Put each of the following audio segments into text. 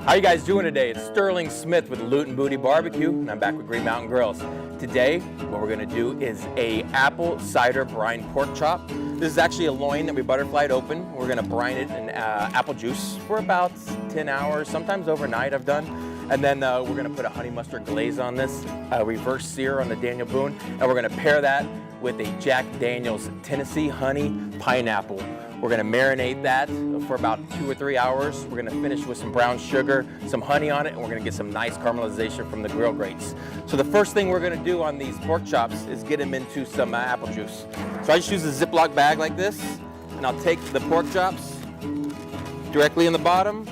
How you guys doing today? It's Sterling Smith with Loot and Booty Barbecue, and I'm back with Green Mountain Grills. Today, what we're gonna do is a apple cider brine pork chop. This is actually a loin that we butterflied open. We're gonna brine it in apple juice for about 10 hours, sometimes overnight I've done. And then we're gonna put a honey mustard glaze on this, reverse sear on the Daniel Boone, and we're gonna pair that with a Jack Daniel's Tennessee Honey Pineapple. We're gonna marinate that for about 2 or 3 hours. We're gonna finish with some brown sugar, some honey on it, and we're gonna get some nice caramelization from the grill grates. So the first thing we're gonna do on these pork chops is get them into some apple juice. So I just use a Ziploc bag like this, and I'll take the pork chops directly in the bottom,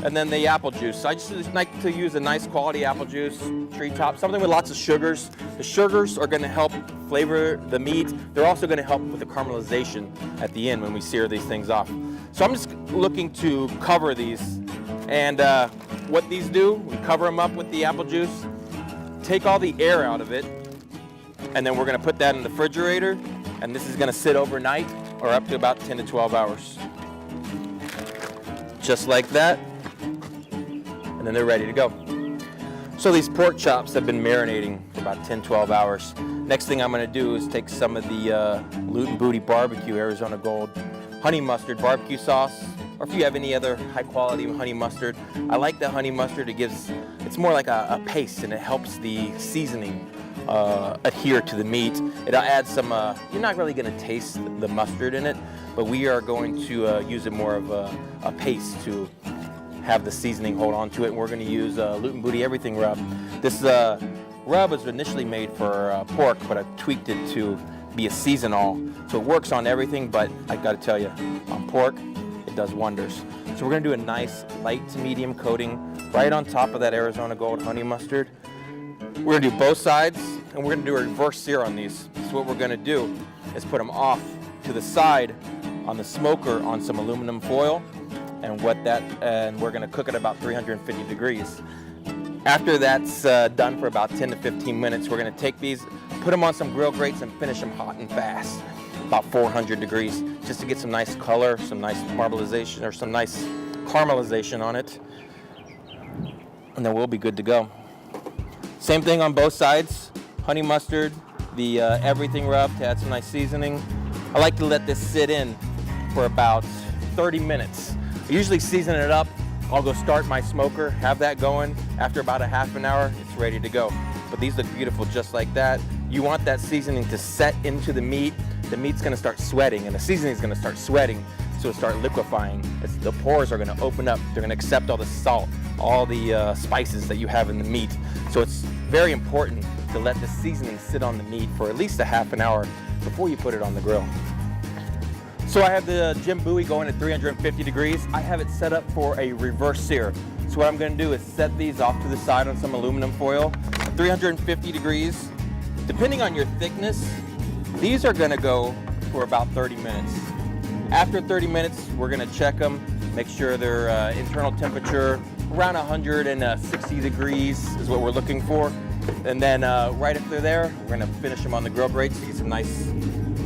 and then the apple juice. I just like to use a nice quality apple juice, treetop, something with lots of sugars. The sugars are gonna help flavor the meat. They're also gonna help with the caramelization at the end when we sear these things off. So I'm just looking to cover these. And what these do, we cover them up with the apple juice, take all the air out of it, and then we're gonna put that in the refrigerator, and this is gonna sit overnight or up to about 10 to 12 hours. Just like that. And then they're ready to go. So these pork chops have been marinating for about 10, 12 hours. Next thing I'm gonna do is take some of the Loot and Booty Barbecue Arizona Gold honey mustard barbecue sauce, or if you have any other high quality honey mustard. I like the honey mustard. It's more like a paste, and it helps the seasoning adhere to the meat. It adds some, you're not really gonna taste the mustard in it, but we are going to use it more of a paste to have the seasoning hold on to it. And we're gonna use Loot and Booty Everything Rub. This rub was initially made for pork, but I've tweaked it to be a season-all. So it works on everything, but I gotta tell you, on pork, it does wonders. So we're gonna do a nice light to medium coating right on top of that Arizona Gold honey mustard. We're gonna do both sides, and we're gonna do a reverse sear on these. So what we're gonna do is put them off to the side on the smoker on some aluminum foil, and we're gonna cook it about 350 degrees. After that's done for about 10 to 15 minutes, we're gonna take these, put them on some grill grates and finish them hot and fast, about 400 degrees, just to get some nice color, some nice marbleization, or some nice caramelization on it. And then we'll be good to go. Same thing on both sides, honey mustard, the everything rub to add some nice seasoning. I like to let this sit in for about 30 minutes. I usually season it up. I'll go start my smoker, have that going. After about a half an hour, it's ready to go. But these look beautiful just like that. You want that seasoning to set into the meat. The meat's gonna start sweating, and the seasoning's gonna start sweating, so it'll start liquefying. The pores are gonna open up. They're gonna accept all the salt, all the spices that you have in the meat. So it's very important to let the seasoning sit on the meat for at least a half an hour before you put it on the grill. So I have the Jim Bowie going at 350 degrees. I have it set up for a reverse sear. So what I'm gonna do is set these off to the side on some aluminum foil, 350 degrees. Depending on your thickness, these are gonna go for about 30 minutes. After 30 minutes, we're gonna check them, make sure their internal temperature around 160 degrees is what we're looking for. And then right after there, we're gonna finish them on the grill grates to get some nice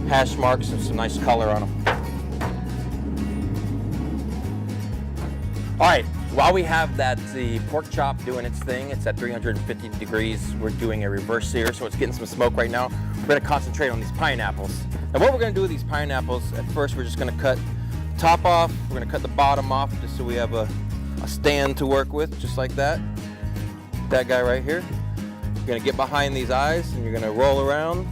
hash marks and some nice color on them. All right, while we have the pork chop doing its thing, it's at 350 degrees. We're doing a reverse sear, so it's getting some smoke right now. We're gonna concentrate on these pineapples. Now what we're gonna do with these pineapples, at first we're just gonna cut the top off, we're gonna cut the bottom off just so we have a stand to work with, just like that. That guy right here. You're gonna get behind these eyes and you're gonna roll around,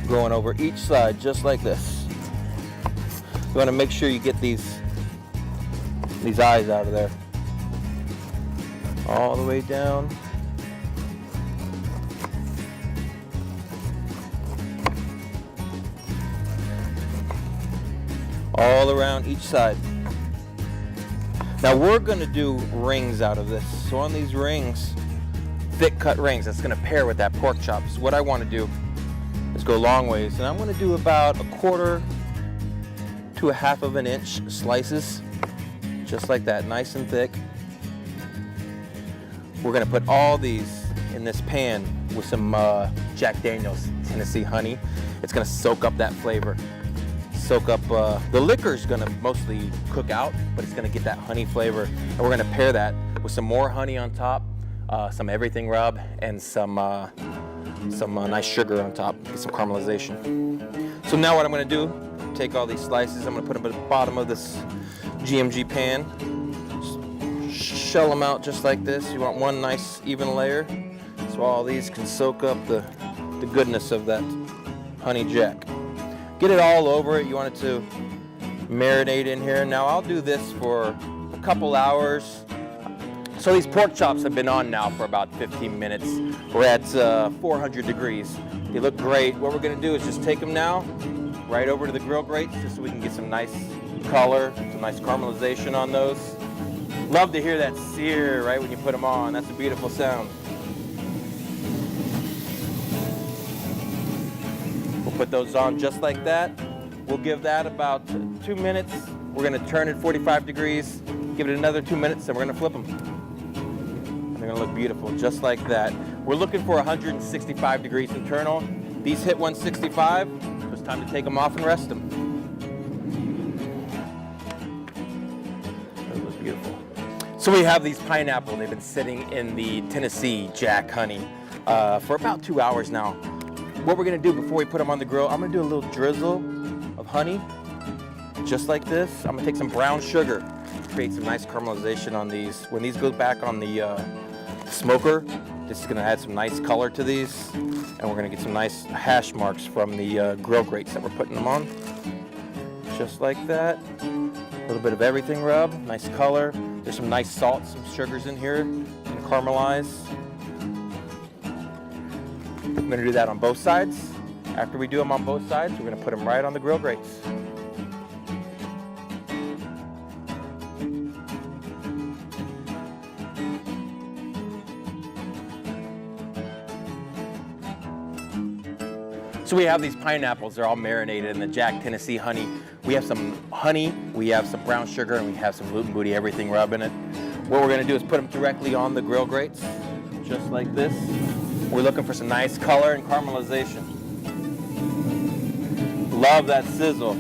going over each side just like this. You wanna make sure you get these eyes out of there. All the way down. All around each side. Now we're gonna do rings out of this. So on these rings, thick cut rings, that's gonna pair with that pork chop. So what I wanna do is go long ways, and I'm gonna do about 1/4 to 1/2 of an inch slices, just like that, nice and thick. We're gonna put all these in this pan with some Jack Daniel's Tennessee honey. It's gonna soak up that flavor. soak up, the liquor's gonna mostly cook out, but it's gonna get that honey flavor. And we're gonna pair that with some more honey on top, some everything rub, and some nice sugar on top, get some caramelization. So now what I'm gonna do, take all these slices, I'm gonna put them at the bottom of this GMG pan, shell them out just like this. You want one nice even layer, so all these can soak up the goodness of that honey jack. Get it all over it. You want it to marinate in here. Now I'll do this for a couple hours. So these pork chops have been on now for about 15 minutes. We're at 400 degrees. They look great. What we're gonna do is just take them now, right over to the grill grates, just so we can get some nice color, some nice caramelization on those. Love to hear that sear right when you put them on. That's a beautiful sound. We'll put those on just like that. We'll give that about 2 minutes. We're gonna turn it 45 degrees, give it another 2 minutes, and we're gonna flip them. And they're gonna look beautiful, just like that. We're looking for 165 degrees internal. These hit 165, so it's time to take them off and rest them. That looks beautiful. So we have these pineapple. They've been sitting in the Tennessee Jack honey for about 2 hours now. What we're gonna do before we put them on the grill, I'm gonna do a little drizzle of honey, just like this. I'm gonna take some brown sugar, create some nice caramelization on these. When these go back on the smoker, this is gonna add some nice color to these, and we're gonna get some nice hash marks from the grill grates that we're putting them on. Just like that. A little bit of everything rub, nice color. There's some nice salt, some sugars in here, and caramelize. I'm gonna do that on both sides. After we do them on both sides, we're gonna put them right on the grill grates. So we have these pineapples, they're all marinated in the Jack Tennessee honey. We have some honey, we have some brown sugar, and we have some Loot 'n Booty everything rub in it. What we're gonna do is put them directly on the grill grates, just like this. We're looking for some nice color and caramelization. Love that sizzle.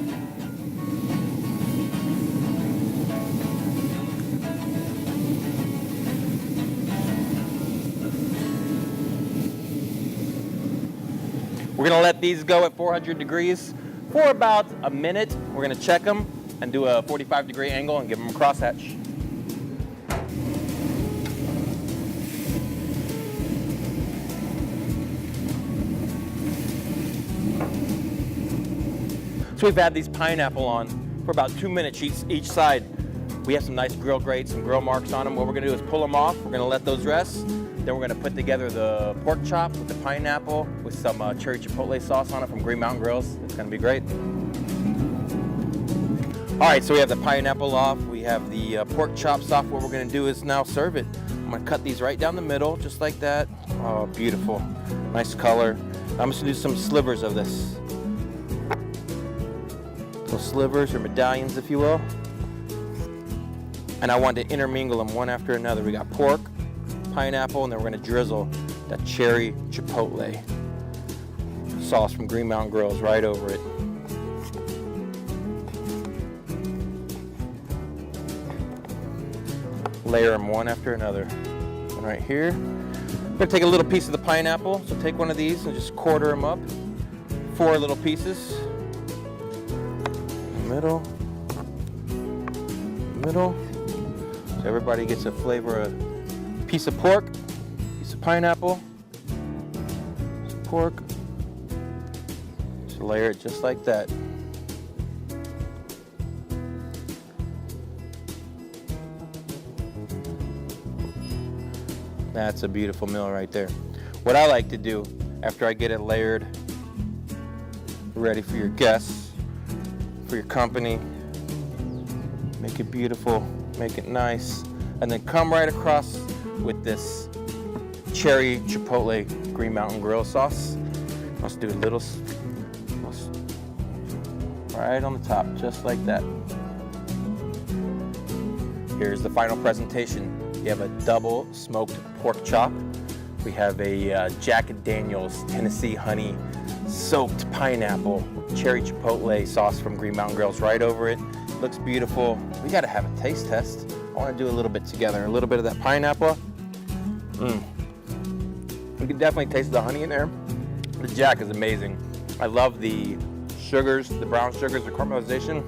We're gonna let these go at 400 degrees for about a minute. We're gonna check them and do a 45-degree angle and give them a crosshatch. So we've had these pineapple on for about 2 minutes each side. We have some nice grill grates, some grill marks on them. What we're gonna do is pull them off. We're gonna let those rest. Then we're gonna put together the pork chop with the pineapple with some cherry chipotle sauce on it from Green Mountain Grills. It's gonna be great. All right, so we have the pineapple off. We have the pork chops off. What we're gonna do is now serve it. I'm gonna cut these right down the middle, just like that. Oh, beautiful, nice color. I'm just gonna do some slivers of this. Little slivers or medallions, if you will. And I want to intermingle them one after another. We got pork, pineapple, and then we're gonna drizzle that cherry chipotle sauce from Green Mountain Grills right over it. Layer them one after another. One right here. I'm gonna take a little piece of the pineapple, so take one of these and just quarter them up. 4 little pieces. Middle. So everybody gets a flavor of piece of pork, piece of pineapple, piece of pork. Just layer it just like that. That's a beautiful meal right there. What I like to do after I get it layered, ready for your guests, for your company, make it beautiful, make it nice, and then come right across with this cherry chipotle Green Mountain Grill sauce. Let's do a little, right on the top, just like that. Here's the final presentation. You have a double smoked pork chop. We have a Jack & Daniel's Tennessee honey soaked pineapple, cherry chipotle sauce from Green Mountain Grills right over it. Looks beautiful. We gotta have a taste test. I wanna do a little bit together. A little bit of that pineapple. You can definitely taste the honey in there. The Jack is amazing. I love the sugars, the brown sugars, the caramelization.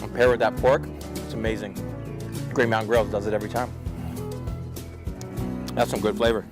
And pair with that pork, it's amazing. Green Mountain Grills does it every time. That's some good flavor.